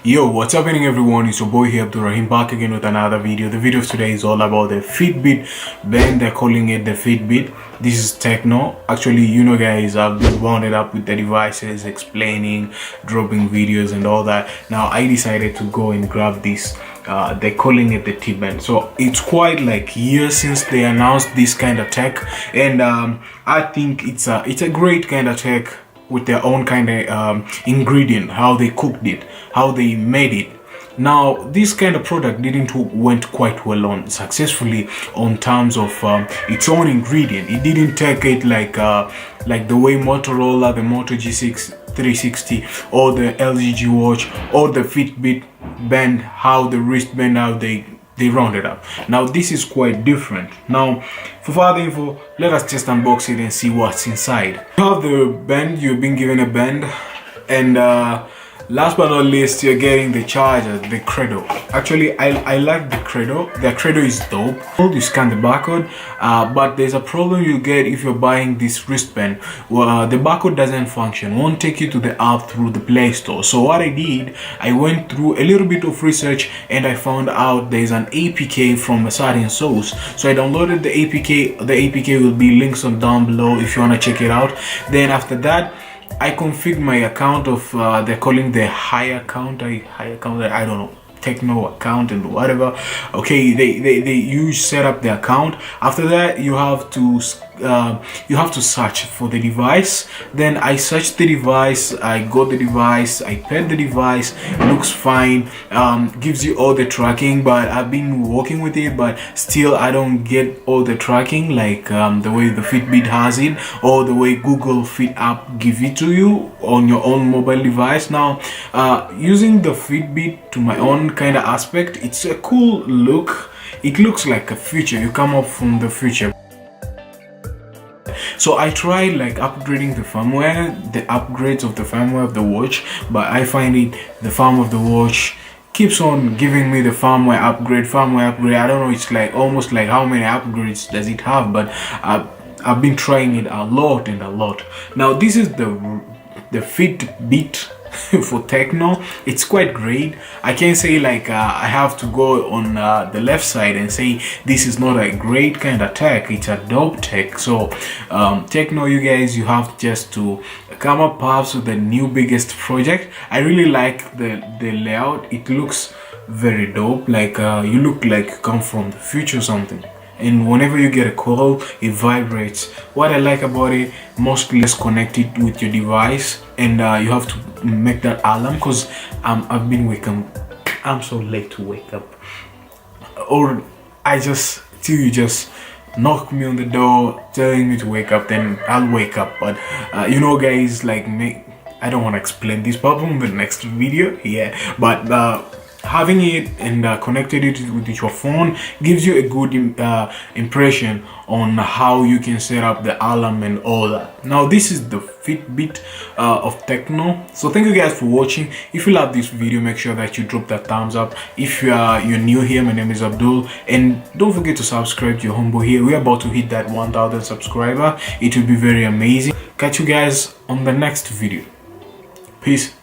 Yo, what's happening everyone? It's your boy here, Abdurrahim, back again with another video. The video of today is all about the Fitbit band. They're calling it the Fitbit. This is Tecno. Actually, you know guys, I've been wound up with the devices, explaining, dropping videos and all that. Now I decided to go and grab this. They're calling it the T-band. So it's quite like years since they announced this kind of tech, and I think it's a great kind of tech with their own kind of ingredient, how they cooked it, how they made it. Now this kind of product went quite well on successfully on terms of its own ingredient. It didn't take it like the way Motorola, the Moto G6 360 or the LG watch or the Fitbit band, how the wristband, how they round it up. Now this is quite different. Now for further info, let us just unbox it and see what's inside. You have the band, you've been given a band, and last but not least, you're getting the charger, the Credo. Actually, I like the Credo. The Credo is dope. You scan the barcode, but there's a problem you get if you're buying this wristband. Well, the barcode doesn't function, won't take you to the app through the Play Store. So what I did, I went through a little bit of research and I found out there's an APK from a certain source. So I downloaded the APK. The APK will be links on down below if you want to check it out. Then after that, I configured my account of they're calling the high account, I don't know, Tecno account and whatever. Okay, you set up the account. After that, you have to search for the device. Then I searched the device, I got the device, I paired the device, looks fine, gives you all the tracking, but I've been working with it, but still I don't get all the tracking like the way the Fitbit has it, or the way Google Fit app give it to you on your own mobile device. Now using the Fitbit to my own kind of aspect, it's a cool look. It looks like a future, you come up from the future. So I tried like upgrading the firmware, the upgrades of the firmware of the watch, but I find the firmware of the watch keeps on giving me the firmware upgrade. I don't know, it's like almost like how many upgrades does it have, but I've been trying it a lot and a lot. Now this is the Fitbit for Tecno. It's quite great. I can't say like I have to go on the left side and say this is not a great kind of tech. It's a dope tech. So Tecno, you guys, you have just to come up perhaps with the new biggest project. I really like the layout. It looks very dope, like you look like you come from the future or something. And whenever you get a call, it vibrates. What I like about it, mostly it's connected with your device, and you have to make that alarm, because I've been waking. I'm so late to wake up, or till you just knock me on the door telling me to wake up, then I'll wake up. But you know guys, like me, I don't want to explain this problem in the next video, yeah, but having it and connected it with your phone gives you a good impression on how you can set up the alarm and all that. Now this is the Fitbit of Tecno. So thank you guys for watching. If you love this video, make sure that you drop that thumbs up. If you're new here, my name is Abdul, and don't forget to subscribe to your homeboy here. We're about to hit that 1,000 subscriber. It will be very amazing. Catch you guys on the next video. Peace.